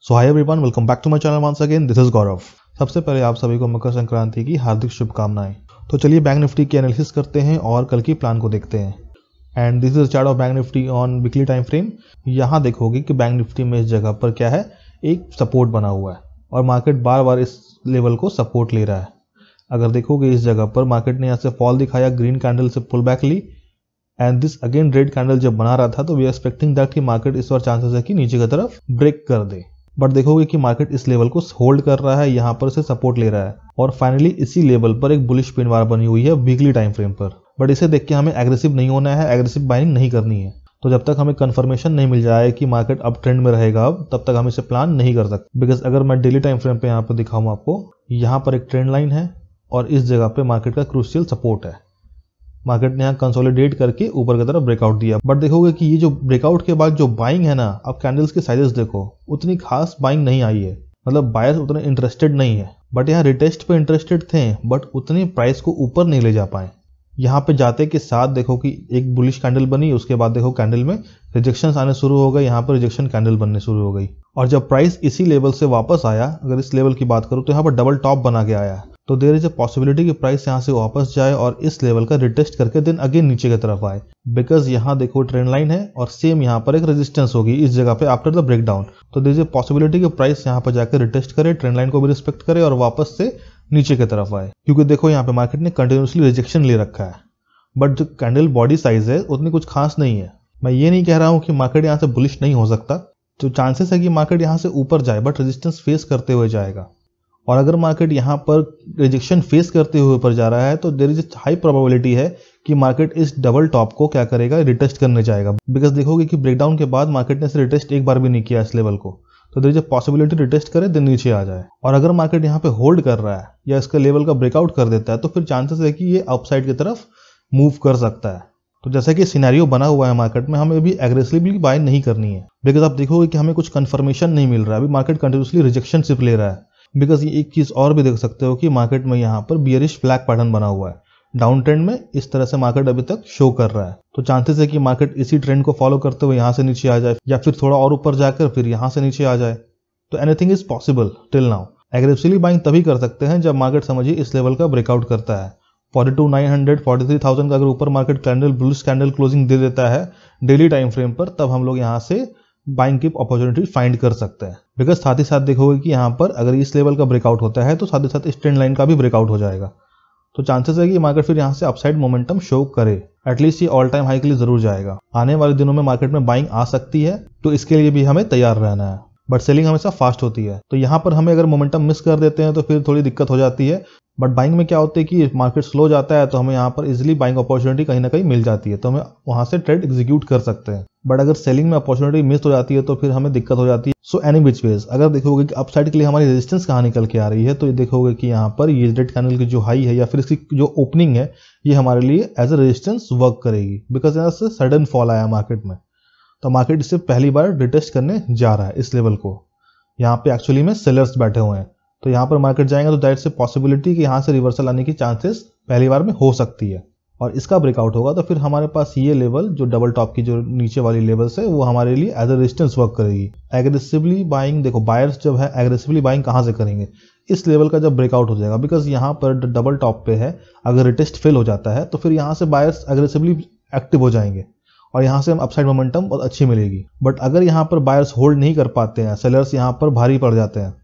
So hi everyone, welcome back to my channel once again. This is Gaurav. सबसे पहले आप सभी को मकर संक्रांति की हार्दिक शुभकामनाएं। तो चलिए बैंक निफ्टी की एनालिसिस करते हैं और कल की प्लान को देखते हैं। And this is chart of bank Nifty on weekly time frame. यहाँ देखोगे कि बैंक निफ्टी में इस जगह पर क्या है, एक सपोर्ट बना हुआ है और मार्केट बार बार इस लेवल को सपोर्ट ले रहा है। अगर देखोगे इस जगह पर मार्केट ने यहाँ से फॉल दिखाया, ग्रीन कैंडल से पुल बैक ली and this again red candle जब बना रहा था तो वी आर एक्सपेक्टिंग दैट कि मार्केट इस बार चांसेस है कि नीचे की तरफ ब्रेक कर दे। बट देखोगे कि मार्केट इस लेवल को होल्ड कर रहा है, यहाँ पर से सपोर्ट ले रहा है और फाइनली इसी लेवल पर एक बुलिश पिन बार बनी हुई है वीकली टाइम फ्रेम पर। बट इसे देख के हमें एग्रेसिव नहीं होना है, एग्रेसिव बाइंग नहीं करनी है। तो जब तक हमें कंफर्मेशन नहीं मिल जाए कि मार्केट अब ट्रेंड में रहेगा अब, तब तक हम इसे प्लान नहीं कर सकते। बिकॉज अगर मैं डेली टाइम फ्रेम पे यहाँ पर दिखाऊं आपको, यहाँ पर एक ट्रेंड लाइन है और इस जगह पे मार्केट का क्रूशियल सपोर्ट है। मार्केट ने यहाँ कंसोलिडेट करके ऊपर की तरफ ब्रेकआउट दिया। बट देखोगे कि ये जो ब्रेकआउट के बाद जो बाइंग है ना, अब कैंडल्स के साइजेस देखो, उतनी खास बाइंग नहीं आई है। मतलब बायर्स उतने इंटरेस्टेड नहीं है। बट यहाँ रिटेस्ट पे इंटरेस्टेड थे, बट उतनी प्राइस को ऊपर नहीं ले जा पाए। यहाँ पे जाते के साथ देखो कि एक बुलिश कैंडल बनी, उसके बाद देखो कैंडल में रिजेक्शंस आने शुरू हो गए। यहाँ पर रिजेक्शन कैंडल बनने शुरू हो गई और जब प्राइस इसी लेवल से वापस आया, अगर इस लेवल की बात करूँ तो यहाँ पर डबल टॉप बना के आया। तो देयर इज अ पॉसिबिलिटी कि प्राइस यहाँ से वापस जाए और इस लेवल का रिटेस्ट करके देन अगेन नीचे की तरफ आए। बिकॉज यहाँ देखो ट्रेंड लाइन है और सेम यहाँ पर एक रेजिस्टेंस होगी इस जगह पे आफ्टर द ब्रेकडाउन। तो देयर इज अ पॉसिबिलिटी कि प्राइस यहाँ पर जाकर रिटेस्ट करे, ट्रेंड लाइन को भी रिस्पेक्ट करे और वापस से नीचे की तरफ आए। क्योंकि देखो यहाँ पे मार्केट ने कंटिन्यूसली रिजेक्शन ले रखा है, बट जो कैंडल बॉडी साइज है उतनी कुछ खास नहीं है। मैं ये नहीं कह रहा हूँ कि मार्केट यहाँ से बुलिश नहीं हो सकता। तो चांसेस है कि मार्केट यहाँ से ऊपर जाए, बट रेजिस्टेंस फेस करते हुए जाएगा। और अगर मार्केट यहाँ पर रिजेक्शन फेस करते हुए ऊपर जा रहा है तो देयर इज हाई प्रोबेबिलिटी है कि मार्केट इस डबल टॉप को क्या करेगा, रिटेस्ट करने जाएगा। बिकॉज देखोगे कि ब्रेकडाउन के बाद मार्केट ने इसे रिटेस्ट एक बार भी नहीं किया इस लेवल को। तो there is a possibility retest करे देन नीचे आ जाए। और अगर मार्केट यहाँ पे होल्ड कर रहा है या इसका लेवल का ब्रेकआउट कर देता है तो फिर चांसेस है कि ये अपसाइड की तरफ मूव कर सकता है। तो जैसे कि सिनेरियो बना हुआ है मार्केट में, हमें अभी एग्रेसिवली बाय नहीं करनी है। बिकॉज आप देखोगे कि हमें कुछ कंफर्मेशन नहीं मिल रहा है। अभी मार्केट कंटिन्यूसली रिजेक्शन सिर्फ ले रहा है। बिकॉज ये एक चीज और भी देख सकते हो कि मार्केट में यहाँ पर बियरिश फ्लैग पैटर्न बना हुआ है। डाउन ट्रेंड में इस तरह से मार्केट अभी तक शो कर रहा है। तो चांसेस है कि मार्केट इसी ट्रेंड को फॉलो करते हुए यहाँ से नीचे आ जाए या फिर थोड़ा और ऊपर जाकर फिर यहाँ से नीचे आ जाए। तो anything is possible till now. Aggressively buying तभी कर सकते हैं जब मार्केट समझिए इस लेवल का ब्रेकआउट करता है। 42,900 43,000 का अगर ऊपर market candle bullish candle closing दे देता है डेली टाइम फ्रेम पर, तब हम लोग यहाँ से बाइंग की अपॉर्चुनिटी फाइंड कर सकते हैं। बिकॉज साथ ही साथ देखोगे कि यहाँ पर अगर इस लेवल का ब्रेकआउट होता है तो साथ ही साथ इस ट्रेंड लाइन का भी ब्रेकआउट हो जाएगा। तो चांसेस है कि मार्केट फिर यहाँ से अपसाइड मोमेंटम शो करे। एटलीस्ट ये ऑल टाइम हाई के लिए जरूर जाएगा। आने वाले दिनों में मार्केट में बाइंग आ सकती है, तो इसके लिए भी हमें तैयार रहना है। बट सेलिंग हमेशा फास्ट होती है। तो यहाँ पर हमें अगर मोमेंटम मिस कर देते हैं तो फिर थोड़ी दिक्कत हो जाती है। बट बाइंग में क्या होता है कि मार्केट स्लो जाता है तो हमें यहाँ पर इजीली बाइंग अपॉर्चुनिटी कहीं ना कहीं मिल जाती है, तो हमें वहां से ट्रेड एग्जीक्यूट कर सकते हैं। बट अगर सेलिंग में अपॉर्चुनिटी मिस हो जाती है तो फिर हमें दिक्कत हो जाती है। सो एनी विच वेज अगर देखोगे कि अपसाइड के लिए हमारी रेजिस्टेंस कहाँ निकल के आ रही है, तो ये देखोगे कि यहाँ पर ये रेड कैंडल की जो हाई है या फिर इसकी जो ओपनिंग है, ये हमारे लिए एज अ रेजिस्टेंस वर्क करेगी। बिकॉज यहाँ से सडन फॉल आया मार्केट में, तो मार्केट इससे पहली बार रिटेस्ट करने जा रहा है इस लेवल को। यहाँ पे एक्चुअली में सेलर्स बैठे हुए हैं, तो यहाँ पर मार्केट जाएंगे तो दैट से पॉसिबिलिटी कि यहाँ से रिवर्सल आने की चांसेस पहली बार में हो सकती है। और इसका ब्रेकआउट होगा तो फिर हमारे पास ये लेवल जो डबल टॉप की जो नीचे वाली लेवल्स है वो हमारे लिए एज अ रेजिस्टेंस वर्क करेगी। एग्रेसिवली बाइंग देखो, बायर्स जब है एग्रेसिवली बाइंग कहाँ से करेंगे, इस लेवल का जब ब्रेकआउट हो जाएगा। बिकॉज यहाँ पर डबल टॉप पे है, अगर रिटेस्ट फेल हो जाता है तो फिर यहाँ से बायर्स एग्रेसिवली एक्टिव हो जाएंगे और यहाँ से हम अपसाइड मोमेंटम बहुत अच्छी मिलेगी। बट अगर यहाँ पर बायर्स होल्ड नहीं कर पाते हैं, सेलर्स यहाँ पर भारी पड़ जाते हैं,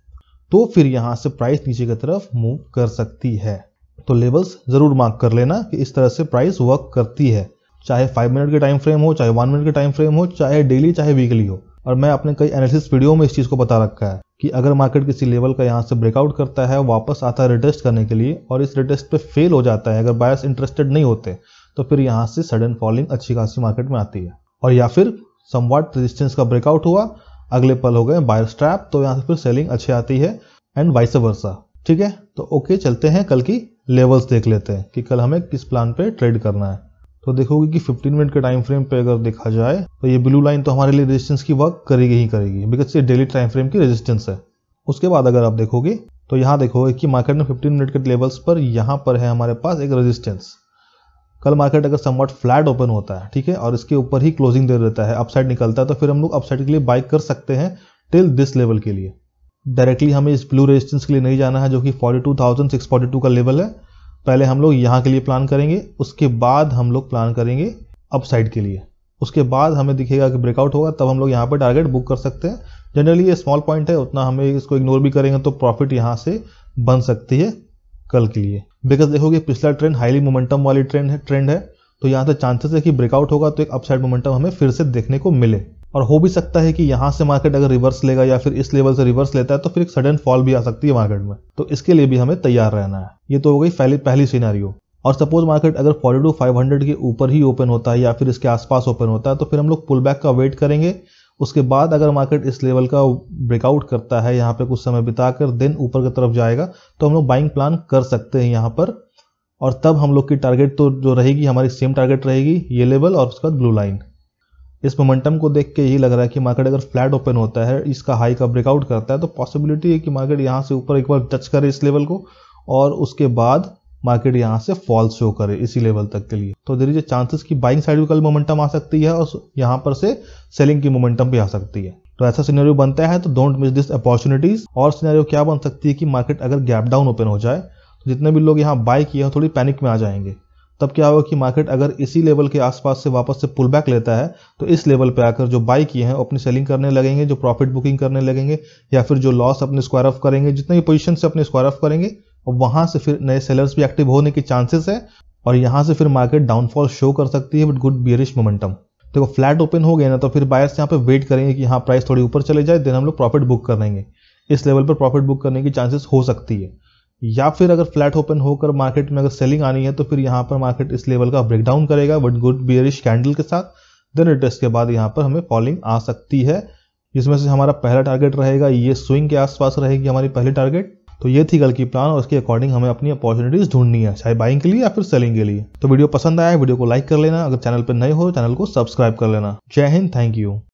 तो फिर यहाँ से प्राइस नीचे की तरफ मूव कर सकती है। तो लेवल्स जरूर मार्क कर लेना कि इस तरह से प्राइस वर्क करती है, चाहे 5 मिनट के टाइम फ्रेम हो, चाहे 1 मिनट के टाइम फ्रेम हो, चाहे डेली चाहे वीकली हो। और मैं अपने कई एनालिसिस वीडियो में इस चीज को बता रखा है कि अगर मार्केट किसी लेवल का यहाँ से ब्रेकआउट करता है, वापस आता है रिटेस्ट करने के लिए और इस रिटेस्ट पे फेल हो जाता है, अगर बायर्स इंटरेस्टेड नहीं होते, तो फिर यहाँ से सडन फॉलिंग अच्छी खासी मार्केट में आती है। और या फिर समवॉट रेजिस्टेंस का ब्रेकआउट हुआ, अगले पल हो गए बायर्स ट्रैप, तो यहाँ से फिर सेलिंग अच्छी आती है एंड वाइस वर्सा। ठीक है, तो ओके, चलते हैं कल की लेवल्स देख लेते हैं कि कल हमें किस प्लान पे ट्रेड करना है। तो देखोगे कि 15 मिनट के टाइम फ्रेम पे अगर देखा जाए तो ये ब्लू लाइन तो हमारे लिए रेजिस्टेंस की वर्क करेगी ही करेगी, बिकॉज ये डेली टाइम फ्रेम की रेजिस्टेंस है। उसके बाद अगर आप देखोगे तो यहाँ देखोगे कि मार्केट में 15 मिनट के लेवल्स पर यहाँ पर है हमारे पास एक रेजिस्टेंस। कल मार्केट अगर समवॉट फ्लैट ओपन होता है, ठीक है, और इसके ऊपर ही क्लोजिंग दे देता है, अपसाइड निकलता है, तो फिर हम लोग अपसाइड के लिए बाय कर सकते हैं टिल दिस लेवल के लिए। डायरेक्टली हमें इस ब्लू रेजिस्टेंस के लिए नहीं जाना है जो कि 42,642 का लेवल है। पहले हम लोग यहाँ के लिए प्लान करेंगे, उसके बाद हम लोग प्लान करेंगे अपसाइड के लिए। उसके बाद हमें दिखेगा कि ब्रेकआउट होगा, तब हम लोग यहाँ पर टारगेट बुक कर सकते हैं। जनरली ये स्मॉल पॉइंट है, उतना हमें इसको इग्नोर भी करेंगे तो प्रॉफिट यहाँ से बन सकती है कल के लिए। बिकॉज देखोगे पिछला ट्रेंड हाईली मोमेंटम वाली ट्रेंड है, तो यहाँ से चांसेस है कि ब्रेकआउट होगा तो एक अपसाइड मोमेंटम हमें फिर से देखने को मिले। और हो भी सकता है कि यहाँ से मार्केट अगर रिवर्स लेगा या फिर इस लेवल से रिवर्स लेता है तो फिर एक सडन फॉल भी आ सकती है मार्केट में, तो इसके लिए भी हमें तैयार रहना है। ये तो हो गई पहली सिनेरियो। और सपोज मार्केट अगर 42,500 के ऊपर ही ओपन होता है या फिर इसके आसपास ओपन होता है तो फिर हम लोग पुल बैक का वेट करेंगे। उसके बाद अगर मार्केट इस लेवल का ब्रेकआउट करता है यहाँ पे कुछ समय बिताकर देन ऊपर की तरफ जाएगा तो हम लोग बाइंग प्लान कर सकते हैं यहाँ पर। और तब हम लोग की टारगेट तो जो रहेगी हमारी सेम टारगेट रहेगी ये लेवल और उसके बाद ब्लू लाइन। इस मोमेंटम को देख के यही लग रहा है कि मार्केट अगर फ्लैट ओपन होता है, इसका हाई का ब्रेकआउट करता है तो पॉसिबिलिटी है कि मार्केट यहाँ से ऊपर एक बार टच करे इस लेवल को और उसके बाद मार्केट यहाँ से फॉल शो करे इसी लेवल तक के लिए। तो देयर इज चांसेस कि बाइंग साइड भी कल मोमेंटम आ सकती है और यहाँ पर से सेलिंग की मोमेंटम भी आ सकती है। तो ऐसा सिनेरियो बनता है तो डोंट मिस दिस अपॉर्चुनिटीज। और सिनेरियो क्या बन सकती है कि मार्केट अगर गैप डाउन ओपन हो जाए तो जितने भी लोग यहाँ बाय किए हैं थोड़ी पैनिक में आ जाएंगे। तब क्या होगा कि मार्केट अगर इसी लेवल के आसपास से वापस से पुल बैक लेता है तो इस लेवल पे आकर जो बाय किए हैं अपनी सेलिंग करने लगेंगे, जो प्रॉफिट बुकिंग करने लगेंगे या फिर जो लॉस अपने स्क्वायर ऑफ करेंगे, जितने भी पोजीशन से अपने स्क्वायर ऑफ करेंगे और वहां से फिर नए सेलर्स भी एक्टिव होने के चांसेस है और यहां से फिर मार्केट डाउनफॉल शो कर सकती है विद गुड बियरिश मोमेंटम। देखो फ्लैट ओपन हो गए ना तो फिर बायर्स यहाँ पे वेट करेंगे कि हाँ प्राइस थोड़ी ऊपर चले जाए, देन हम लोग प्रॉफिट बुक कर लेंगे। इस लेवल पर प्रॉफिट बुक करने की चांसेस हो सकती है। या फिर अगर फ्लैट ओपन होकर मार्केट में अगर सेलिंग आनी है तो फिर यहाँ पर मार्केट इस लेवल का ब्रेकडाउन करेगा विद गुड बियरिश कैंडल के साथ, देन रिटेस्ट के बाद यहाँ पर हमें फॉलिंग आ सकती है। जिसमें से हमारा पहला टारगेट रहेगा ये स्विंग के आसपास रहेगी हमारी पहली टारगेट। तो ये थी कल की प्लान और उसके अकॉर्डिंग हमें अपनी अपॉर्चुनिटीज ढूंढनी है, चाहे बाइंग के लिए या फिर सेलिंग के लिए। तो वीडियो पसंद आया वीडियो को लाइक कर लेना, अगर चैनल पर नए हो चैनल को सब्सक्राइब कर लेना। जय हिंद, थैंक यू।